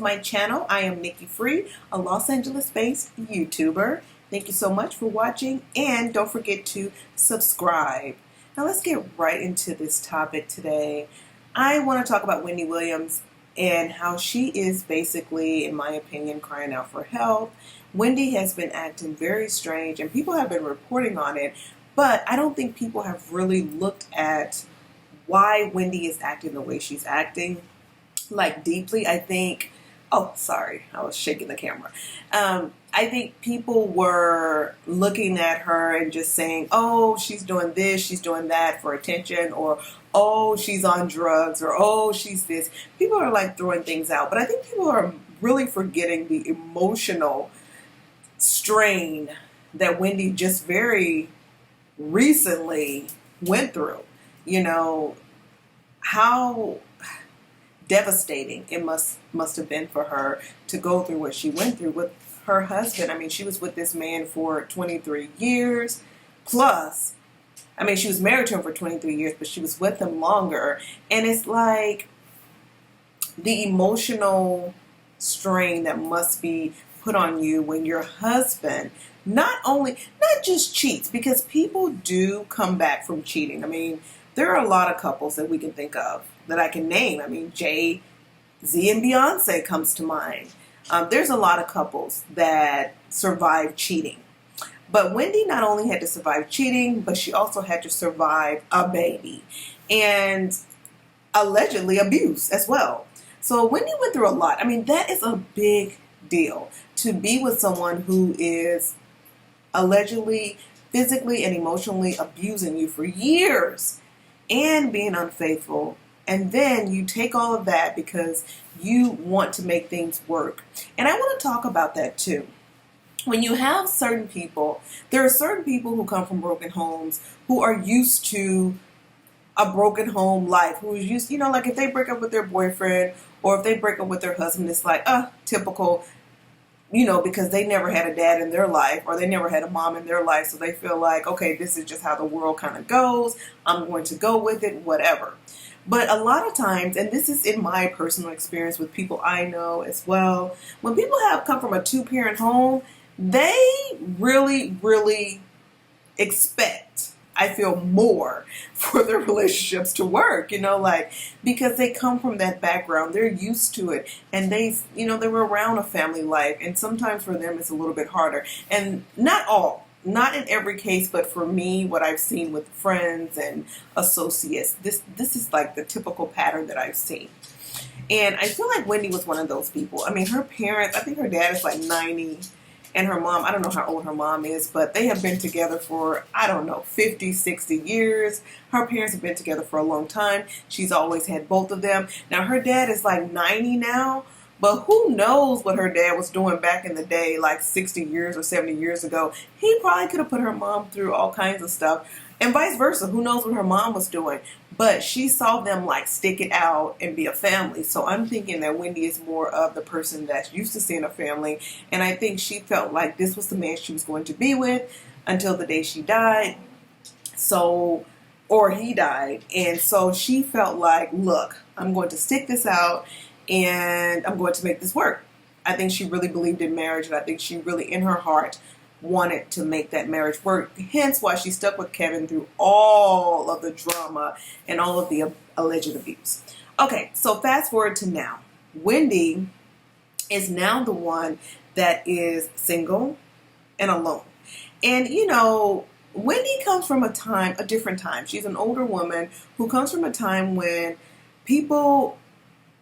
my channel. I am Nikki Free, a Los Angeles-based YouTuber. Thank you so much for watching, and don't forget to subscribe. Now let's get right into this topic today. I want to talk about Wendy Williams and how she is basically, in my opinion, crying out for help. Wendy has been acting very strange, and people have been reporting on it, but I don't think people have really looked at why Wendy is acting the way she's acting, like deeply. I think, oh, sorry, I was shaking the camera. I think people were looking at her and just saying, oh, she's doing this, she's doing that for attention, or oh, she's on drugs, or oh, she's this. People are like throwing things out, but I think people are really forgetting the emotional strain that Wendy just very recently went through. You know, how devastating it must have been for her to go through what she went through with her husband. I mean, she was with this man for 23 years plus. I mean, she was married to him for 23 years, but she was with him longer. And it's like the emotional strain that must be put on you when your husband not just cheats, because people do come back from cheating. I mean, there are a lot of couples that we can think of that I can name. I mean, Jay-Z and Beyonce comes to mind. There's a lot of couples that survive cheating. But Wendy not only had to survive cheating, but she also had to survive a baby and allegedly abuse as well. So Wendy went through a lot. I mean, that is a big deal, to be with someone who is allegedly physically and emotionally abusing you for years and being unfaithful. And then you take all of that because you want to make things work. And I want to talk about that too. When you have certain people, there are certain people who come from broken homes who are used to a broken home life, who is used, you know, like if they break up with their boyfriend or if they break up with their husband, it's like, typical, you know, because they never had a dad in their life or they never had a mom in their life. So they feel like, okay, this is just how the world kind of goes. I'm going to go with it, whatever. But a lot of times, and this is in my personal experience with people I know as well, when people have come from a two-parent home, they really, really expect, I feel, more for their relationships to work, you know, like, because they come from that background, they're used to it, and they, you know, they were around a family life, and sometimes for them it's a little bit harder. And not in every case, but for me, what I've seen with friends and associates, this is like the typical pattern that I've seen. And I feel like Wendy was one of those people. I mean, her parents, I think her dad is like 90, and her mom, I don't know how old her mom is, but they have been together for, I don't know, 50, 60 years. Her parents have been together for a long time. She's always had both of them. Now, her dad is like 90 now, but who knows what her dad was doing back in the day, like 60 years or 70 years ago. He probably could have put her mom through all kinds of stuff, and vice versa. Who knows what her mom was doing? But she saw them like stick it out and be a family. So I'm thinking that Wendy is more of the person that's used to seeing a family, and I think she felt like this was the man she was going to be with until the day she died. Or he died. And so she felt like, look, I'm going to stick this out and I'm going to make this work. I think she really believed in marriage, and I think she really, in her heart, wanted to make that marriage work. Hence why she stuck with Kevin through all of the drama and all of the alleged abuse. Okay, so fast forward to now. Wendy is now the one that is single and alone. And, you know, Wendy comes from a different time. She's an older woman who comes from a time when people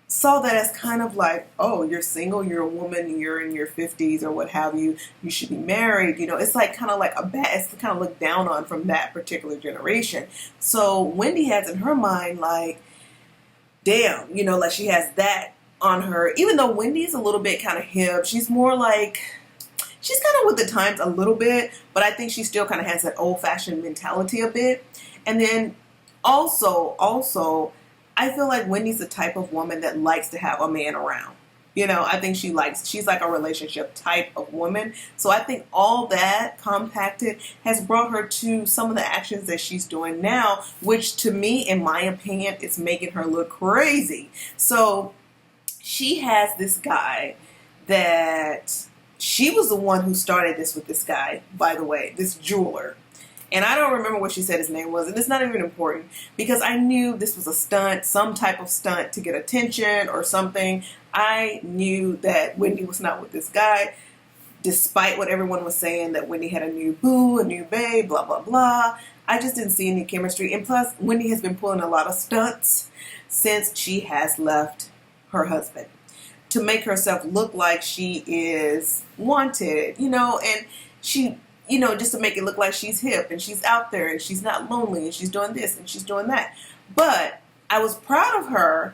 saw that as kind of like, oh, you're single, you're a woman, you're in your 50s or what have you, you should be married. You know, it's like kind of like it's kind of looked down on from that particular generation. So Wendy has in her mind like, damn, you know, like she has that on her. Even though Wendy's a little bit kind of hip, she's more like, she's kind of with the times a little bit, but I think she still kind of has that old-fashioned mentality a bit. And then also, I feel like Wendy's the type of woman that likes to have a man around. You know, I think she's like a relationship type of woman. So I think all that compacted has brought her to some of the actions that she's doing now, which to me, in my opinion, is making her look crazy. So she has this guy that she was the one who started this with this guy, by the way, this jeweler. And I don't remember what she said his name was, and it's not even important because I knew this was a stunt, some type of stunt to get attention or something. I knew that Wendy was not with this guy, despite what everyone was saying that Wendy had a new boo, a new babe, blah, blah, blah. I just didn't see any chemistry. And plus, Wendy has been pulling a lot of stunts since she has left her husband to make herself look like she is wanted, and she, just to make it look like she's hip and she's out there and she's not lonely and she's doing this and she's doing that. But I was proud of her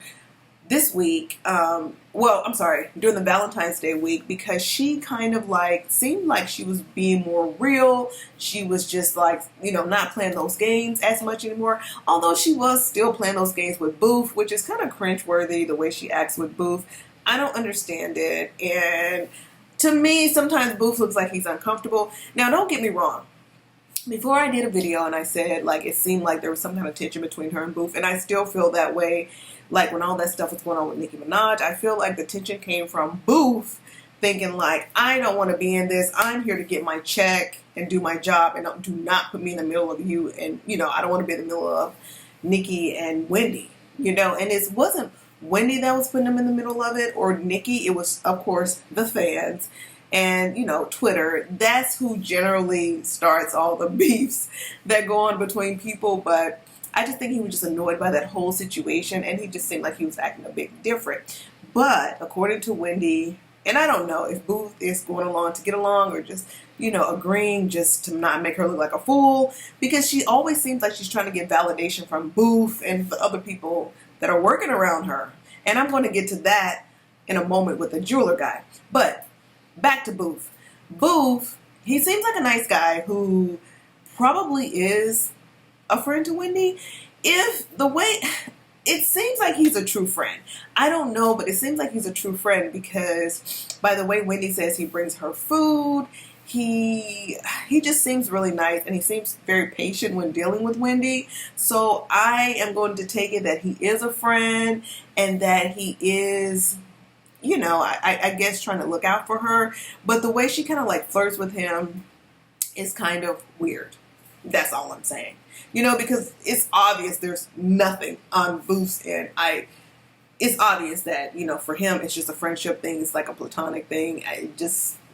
this week, during the Valentine's Day week, because she kind of seemed like she was being more real. She was just not playing those games as much anymore. Although she was still playing those games with Booth, which is kind of cringeworthy, the way she acts with Booth. I don't understand it. And to me, sometimes Booth looks like he's uncomfortable. Now, don't get me wrong. Before I did a video and I said, it seemed like there was some kind of tension between her and Booth, and I still feel that way. When all that stuff was going on with Nicki Minaj, I feel like the tension came from Booth thinking I don't want to be in this. I'm here to get my check and do my job, and do not put me in the middle of you. And, I don't want to be in the middle of Nikki and Wendy, and it wasn't Wendy that was putting them in the middle of it, or Nikki. It was, of course, the fans and, Twitter. That's who generally starts all the beefs that go on between people. But I just think he was just annoyed by that whole situation, and he just seemed like he was acting a bit different. But according to Wendy, and I don't know if Booth is going along to get along or just, agreeing just to not make her look like a fool, because she always seems like she's trying to get validation from Booth and the other people that are working around her. And I'm going to get to that in a moment with the jeweler guy. But back to Booth. Booth, he seems like a nice guy who probably is a friend to Wendy. It seems like he's a true friend. I don't know, but it seems like he's a true friend because by the way Wendy says he brings her food, he just seems really nice, and he seems very patient when dealing with Wendy. So I am going to take it that he is a friend and that he is, I guess trying to look out for her. But the way she kind of flirts with him is kind of weird. That's all I'm saying. Because it's obvious there's nothing on Booth's end. It's obvious that, for him, it's just a friendship thing. It's like a platonic thing.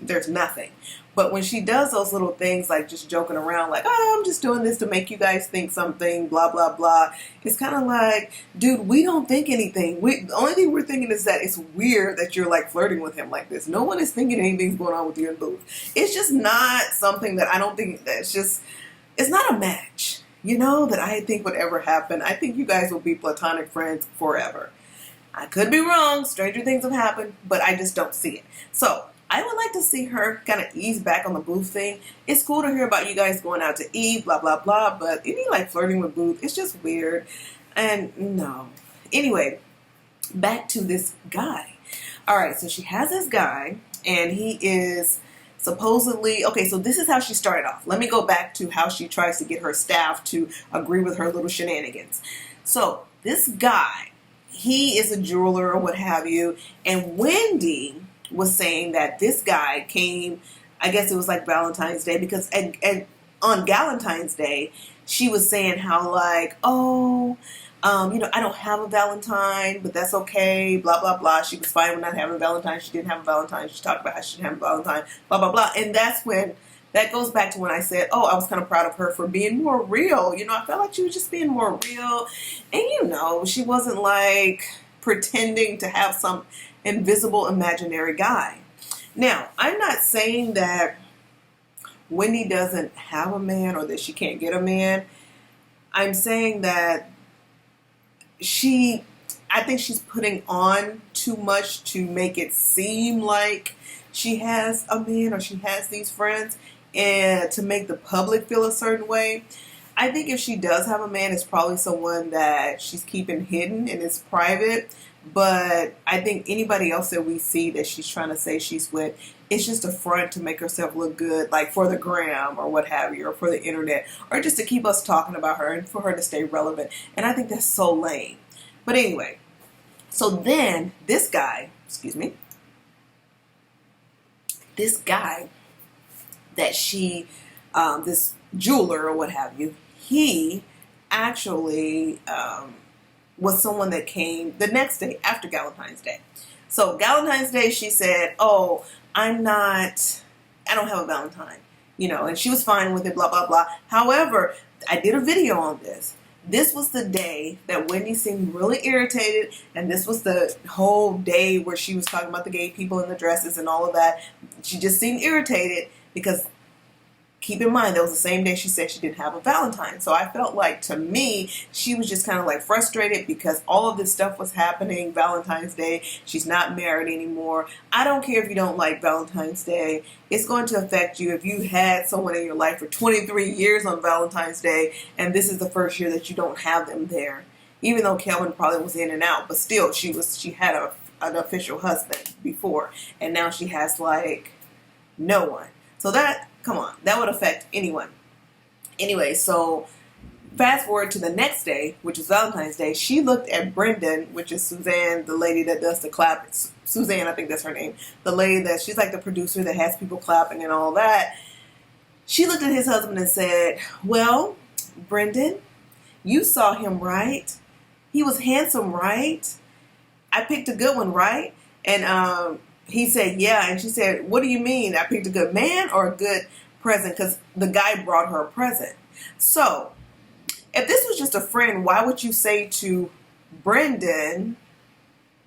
There's nothing. But when she does those little things, just joking around, I'm just doing this to make you guys think something, blah, blah, blah. It's kind of dude, we don't think anything. The only thing we're thinking is that it's weird that you're flirting with him like this. No one is thinking anything's going on with you and Booth. It's just not something that I don't think it's not a match, that I think would ever happen. I think you guys will be platonic friends forever. I could be wrong. Stranger things have happened, but I just don't see it. So I would like to see her kind of ease back on the Booth thing. It's cool to hear about you guys going out to eat, blah, blah, blah, but any flirting with Booth, it's just weird. And no. Anyway, back to this guy. All right, so she has this guy, and he is supposedly, okay, so this is how she started off. Let me go back to how she tries to get her staff to agree with her little shenanigans. So this guy, he is a jeweler or what have you, and Wendy was saying that this guy came, I guess it was Valentine's Day, because on Valentine's Day, she was saying how I don't have a Valentine, but that's okay, blah, blah, blah. She was fine with not having a Valentine. She didn't have a Valentine. She talked about how she didn't have a Valentine, blah, blah, blah. And that goes back to when I said, I was kind of proud of her for being more real. I felt like she was just being more real. And, she wasn't pretending to have some invisible imaginary guy. Now, I'm not saying that Wendy doesn't have a man or that she can't get a man. I'm saying that I think she's putting on too much to make it seem like she has a man or she has these friends, and to make the public feel a certain way. I think if she does have a man, it's probably someone that she's keeping hidden and it's private. But I think anybody else that we see that she's trying to say she's with, it's just a front to make herself look good, for the gram or what have you, or for the internet, or just to keep us talking about her and for her to stay relevant. And I think that's so lame. But anyway, So then this guy, this guy that she, this jeweler or what have you, he actually was someone that came the next day after Valentine's Day. So Valentine's Day, she said, oh, I don't have a Valentine, and she was fine with it, blah, blah, blah. However, I did a video on this. This was the day that Wendy seemed really irritated, and this was the whole day where she was talking about the gay people in the dresses and all of that. She just seemed irritated because, keep in mind, that was the same day she said she didn't have a Valentine. So I felt like, to me, she was just kind of like frustrated because all of this stuff was happening. Valentine's Day, she's not married anymore. I don't care if you don't like Valentine's Day. It's going to affect you if you had someone in your life for 23 years on Valentine's Day and this is the first year that you don't have them there. Even though Kelvin probably was in and out, but still she had an official husband before, and now she has like no one. So that, come on, that would affect anyone. Anyway, so fast forward to the next day, which is Valentine's Day. She looked at Brendan, which is Suzanne, the lady that does the clap. Suzanne, I think that's her name. The lady that, she's like the producer that has people clapping and all that. She looked at his husband and said, well, Brendan, you saw him, right? He was handsome, right? I picked a good one, right? And he said, yeah. And she said, what do you mean? I picked a good man or a good present? Because the guy brought her a present. So if this was just a friend, why would you say to Brendan,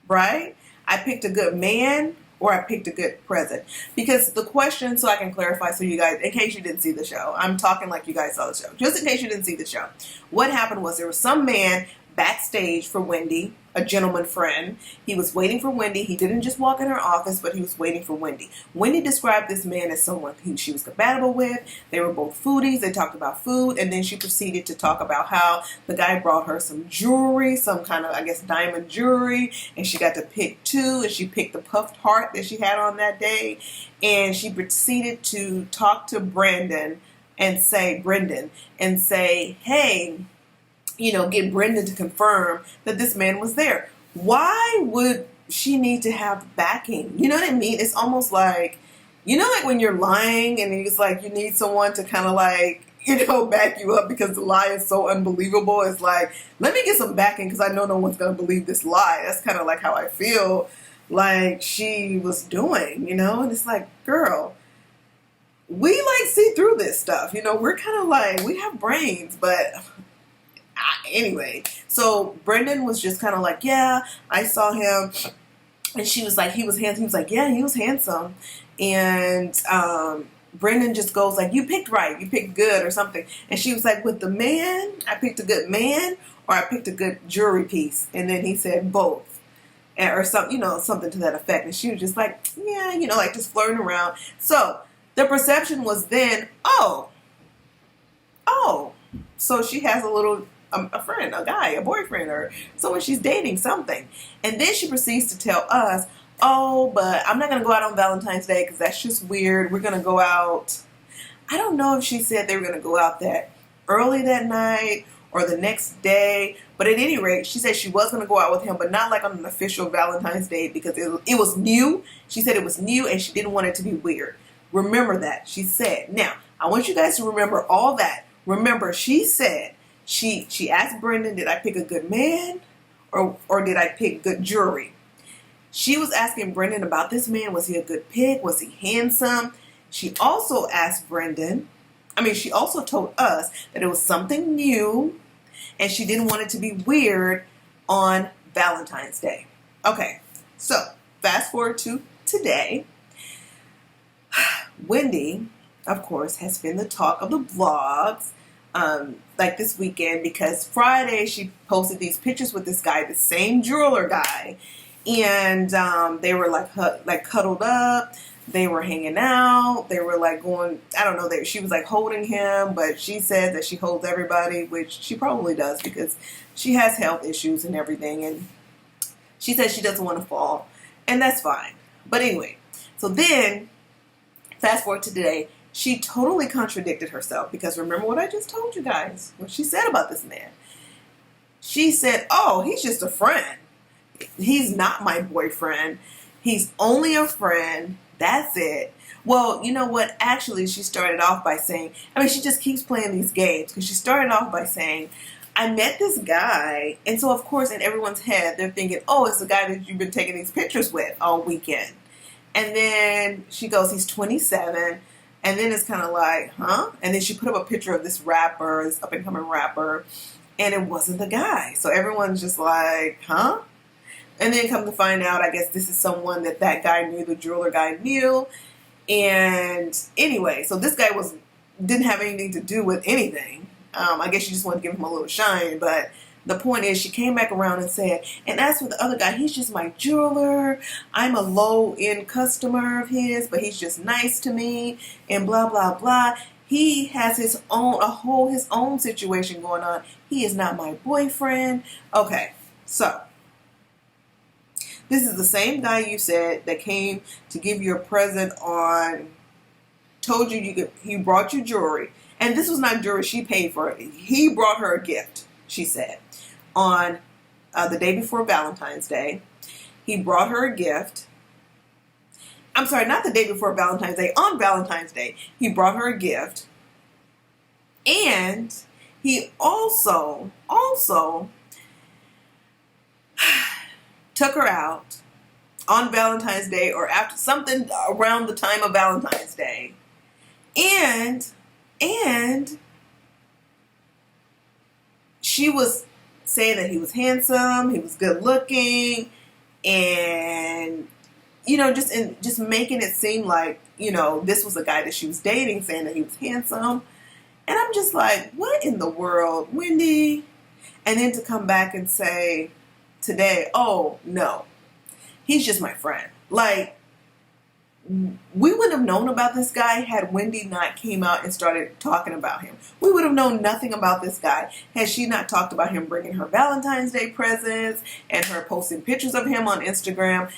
right, I picked a good man or I picked a good present? Because the question, so I can clarify, so you guys, in case you didn't see the show, I'm talking like you guys saw the show. Just in case you didn't see the show. What happened was there was some man backstage for Wendy, a gentleman friend. He was waiting for Wendy. He didn't just walk in her office, but he was waiting for Wendy. Wendy described this man as someone who she was compatible with. They were both foodies. They talked about food, and then she proceeded to talk about how the guy brought her some jewelry, some kind of, I guess, diamond jewelry, and she got to pick two, and she picked the puffed heart that she had on that day, and she proceeded to talk to Brendan and say, hey, get Brendan to confirm that this man was there. Why would she need to have backing? You know what I mean? It's almost like, like when you're lying and it's like you need someone to kind of like, back you up because the lie is so unbelievable. It's like, let me get some backing because I know no one's going to believe this lie. That's kind of like how I feel like she was doing, and it's like, girl, we like see through this stuff. We're kind of like, we have brains, but anyway, so Brendan was just kind of like, yeah, I saw him. And she was like, he was handsome. He was like, yeah, he was handsome. And Brendan just goes like, you picked right. You picked good or something. And she was like, with the man, I picked a good man or I picked a good jewelry piece. And then he said both. Or something, something to that effect. And she was just like, yeah, like just flirting around. So the perception was then, oh, so she has a friend, a guy, a boyfriend, or someone she's dating, something. And then she proceeds to tell us, oh, but I'm not going to go out on Valentine's Day because that's just weird. We're going to go out. I don't know if she said they were going to go out that early that night or the next day. But at any rate, she said she was going to go out with him, but not like on an official Valentine's Day because it was new. She said it was new and she didn't want it to be weird. Remember that, she said. Now, I want you guys to remember all that. Remember, she said, She asked Brendan, did I pick a good man or did I pick good jewelry? She was asking Brendan about this man. Was he a good pick? Was he handsome? She also asked she also told us that it was something new and she didn't want it to be weird on Valentine's Day. Okay, so fast forward to today. Wendy, of course, has been the talk of the vlogs. Like this weekend, because Friday she posted these pictures with this guy, the same jeweler guy, and they were like cuddled up, they were hanging out, they were like going, I don't know, she was like holding him, but she said that she holds everybody, which she probably does because she has health issues and everything, and she says she doesn't want to fall, and that's fine. But anyway, so then fast forward to today. She totally contradicted herself because remember what I just told you guys, what she said about this man. She said, oh, he's just a friend. He's not my boyfriend. He's only a friend. That's it. Well, you know what? Actually, she started off by saying, she just keeps playing these games because she started off by saying, I met this guy. And so, of course, in everyone's head, they're thinking, oh, it's the guy that you've been taking these pictures with all weekend. And then she goes, he's 27. And then it's kind of like, huh? And then she put up a picture of this rapper, this up-and-coming rapper, and it wasn't the guy. So everyone's just like, huh? And then come to find out, I guess this is someone that guy knew, the jeweler guy knew. And anyway, so this guy didn't have anything to do with anything. I guess she just wanted to give him a little shine. But the point is, she came back around and said, and as for the other guy, he's just my jeweler. I'm a low-end customer of his, but he's just nice to me, and blah, blah, blah. He has his own situation going on. He is not my boyfriend. Okay, so this is the same guy you said that came to give you a present told you he brought you jewelry. And this was not jewelry she paid for. He brought her a gift, she said, on the day before Valentine's Day. He brought her a gift. I'm sorry, not the day before Valentine's Day. On Valentine's Day, he brought her a gift. And he also took her out on Valentine's Day or after something around the time of Valentine's Day. And she was saying that he was handsome, he was good looking, and just making it seem like, this was a guy that she was dating, saying that he was handsome. And I'm just like, what in the world, Wendy? And then to come back and say today, oh, no, he's just my friend. Like, we wouldn't have known about this guy had Wendy not came out and started talking about him. We would have known nothing about this guy had she not talked about him bringing her Valentine's Day presents and her posting pictures of him on Instagram,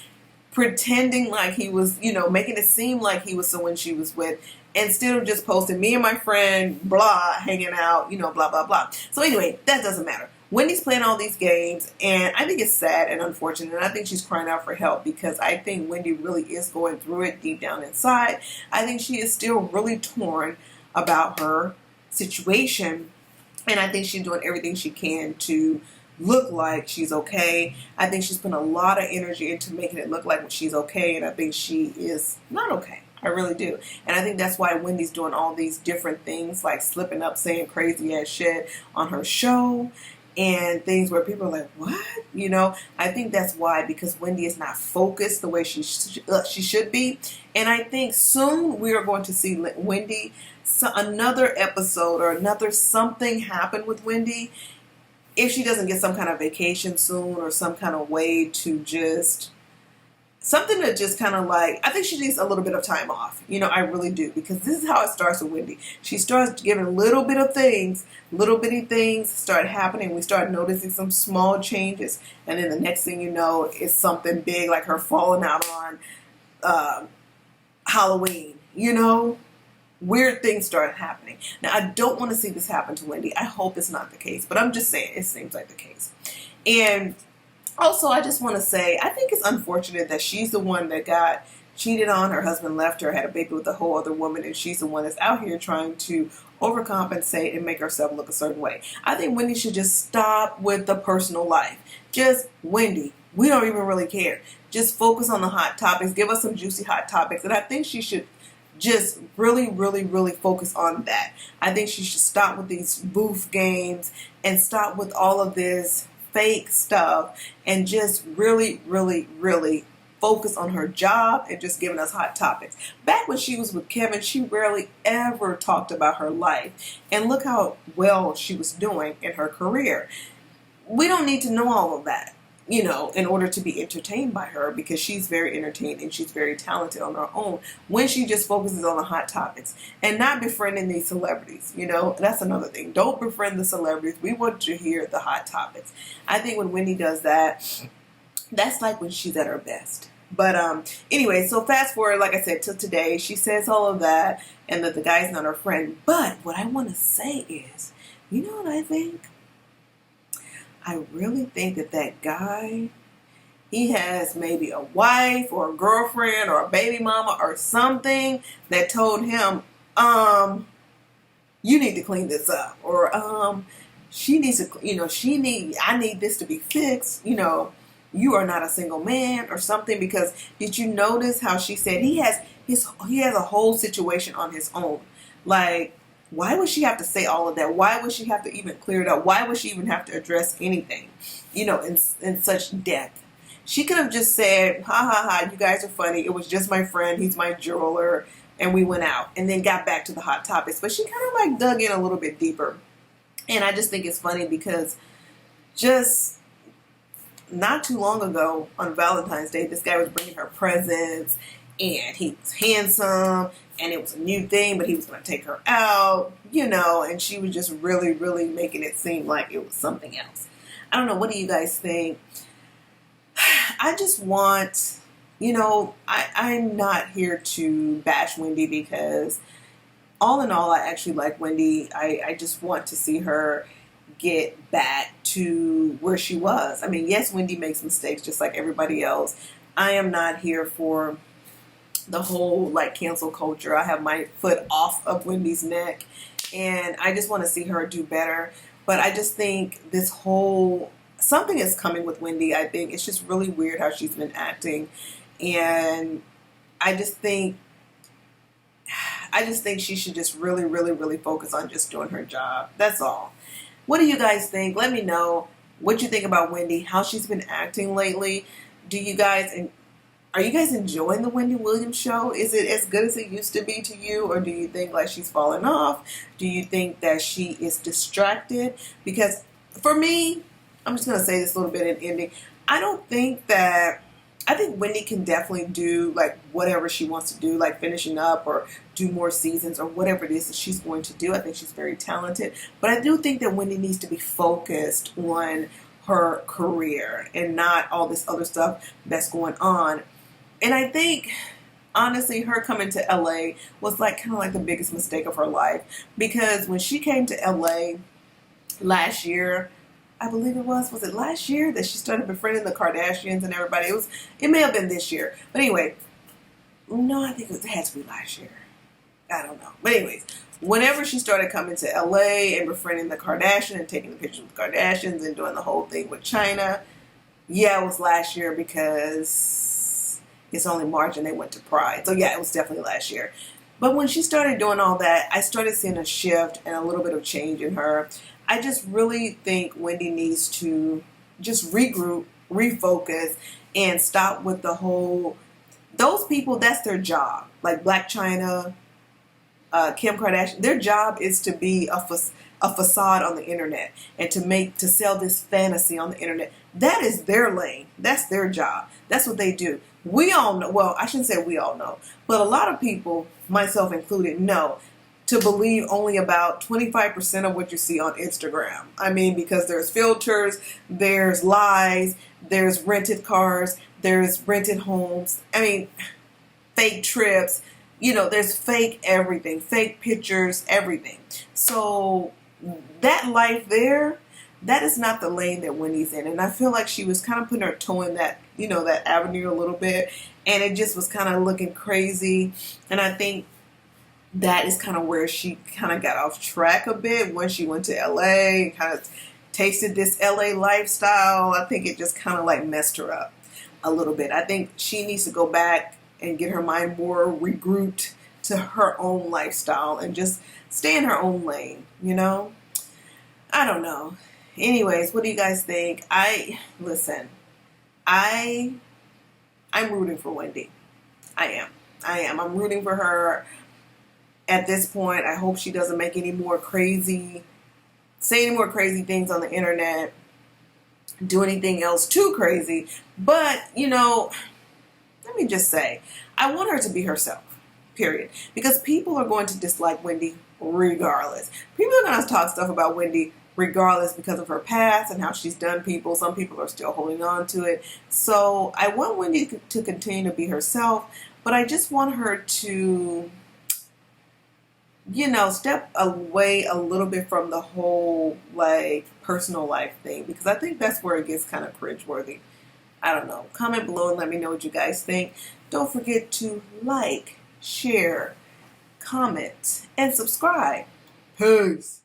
pretending like he was, making it seem like he was someone she was with, instead of just posting me and my friend, blah, hanging out, blah, blah, blah. So anyway, that doesn't matter. Wendy's playing all these games, and I think it's sad and unfortunate, and I think she's crying out for help because I think Wendy really is going through it deep down inside. I think she is still really torn about her situation, and I think she's doing everything she can to look like she's okay. I think she's putting a lot of energy into making it look like she's okay, and I think she is not okay. I really do. And I think that's why Wendy's doing all these different things, like slipping up, saying crazy ass shit on her show, and things where people are like, what? I think that's why, because Wendy is not focused the way she should be. And I think soon we are going to see Wendy, another episode or another something happen with Wendy, if she doesn't get some kind of vacation soon or some kind of way to just, something that just kind of like, I think she needs a little bit of time off. I really do. Because this is how it starts with Wendy. She starts giving a little bit of things, little bitty things start happening. We start noticing some small changes. And then the next thing you know, is something big, like her falling out on Halloween. Weird things start happening. Now, I don't want to see this happen to Wendy. I hope it's not the case. But I'm just saying, it seems like the case. And also, I just want to say, I think it's unfortunate that she's the one that got cheated on. Her husband left her, had a baby with a whole other woman, and she's the one that's out here trying to overcompensate and make herself look a certain way. I think Wendy should just stop with the personal life. Just, Wendy, we don't even really care. Just focus on the hot topics. Give us some juicy hot topics. And I think she should just really, really, really focus on that. I think she should stop with these booth games and stop with all of this fake stuff and just really, really, really focus on her job and just giving us hot topics. Back when she was with Kevin, she rarely ever talked about her life. And look how well she was doing in her career. We don't need to know all of that, in order to be entertained by her, because she's very entertaining. She's very talented on her own when she just focuses on the hot topics and not befriending these celebrities. That's another thing. Don't befriend the celebrities. We want to hear the hot topics. I think when Wendy does that, that's like when she's at her best. But anyway, so fast forward, like I said, to today, she says all of that and that the guy's not her friend. But what I want to say is, you know what I think? I really think that guy he has maybe a wife or a girlfriend or a baby mama or something that told him, you need to clean this up, or she needs to, I need this to be fixed, you are not a single man or something. Because did you notice how she said he has a whole situation on his own? Like, why would she have to say all of that? Why would she have to even clear it up? Why would she even have to address anything, in such depth? She could have just said, ha ha ha, you guys are funny. It was just my friend. He's my jeweler. And we went out and then got back to the hot topics. But she kind of like dug in a little bit deeper. And I just think it's funny because just not too long ago on Valentine's Day, this guy was bringing her presents and he was handsome and it was a new thing, but he was going to take her out, and she was just really, really making it seem like it was something else. I don't know. What do you guys think? I just want, I'm not here to bash Wendy because all in all, I actually like Wendy. I just want to see her get back to where she was. I mean, yes, Wendy makes mistakes just like everybody else. I am not here for the whole like cancel culture. I have my foot off of Wendy's neck and I just want to see her do better. But I just think something is coming with Wendy. I think it's just really weird how she's been acting. And I just think she should just really, really, really focus on just doing her job. That's all. What do you guys think? Let me know what you think about Wendy, how she's been acting lately. Are you guys enjoying the Wendy Williams show? Is it as good as it used to be to you? Or do you think like she's fallen off? Do you think that she is distracted? Because for me, I'm just going to say this a little bit in ending. I think Wendy can definitely do like whatever she wants to do, like finishing up or do more seasons or whatever it is that she's going to do. I think she's very talented. But I do think that Wendy needs to be focused on her career and not all this other stuff that's going on. And I think, honestly, her coming to LA was like kind of like the biggest mistake of her life. Because when she came to LA last year, I believe was it last year that she started befriending the Kardashians and everybody? It may have been this year. But anyway, no, I think it had to be last year. I don't know. But anyways, whenever she started coming to LA and befriending the Kardashians and taking the pictures with the Kardashians and doing the whole thing with China, yeah, it was last year because it's only March and they went to Pride. So yeah, it was definitely last year. But when she started doing all that, I started seeing a shift and a little bit of change in her. I just really think Wendy needs to just regroup, refocus, and stop with the whole, those people, that's their job. Like Black China, Kim Kardashian, their job is to be a facade on the internet and to sell this fantasy on the internet. That is their lane. That's their job. That's what they do. We all know, well, I shouldn't say we all know, but a lot of people, myself included, know to believe only about 25% of what you see on Instagram. I mean, because there's filters, there's lies, there's rented cars, there's rented homes. I mean, fake trips, there's fake everything, fake pictures, everything. So that life there, that is not the lane that Wendy's in. And I feel like she was kind of putting her toe in that, that avenue a little bit. And it just was kind of looking crazy. And I think that is kind of where she kind of got off track a bit when she went to LA and kind of tasted this LA lifestyle. I think it just kind of like messed her up a little bit. I think she needs to go back and get her mind more regrouped to her own lifestyle and just stay in her own lane, I don't know. Anyways, what do you guys think? I'm rooting for Wendy. I am. I'm rooting for her. At this point, I hope she doesn't say any more crazy things on the internet, do anything else too crazy. But, let me just say, I want her to be herself, period. Because people are going to dislike Wendy regardless. People are going to talk stuff about Wendy regardless because of her past and how she's done people. Some people are still holding on to it. So I want Wendy to continue to be herself, but I just want her to, step away a little bit from the whole, like, personal life thing, because I think that's where it gets kind of cringeworthy. I don't know. Comment below and let me know what you guys think. Don't forget to like, share, comment, and subscribe. Peace.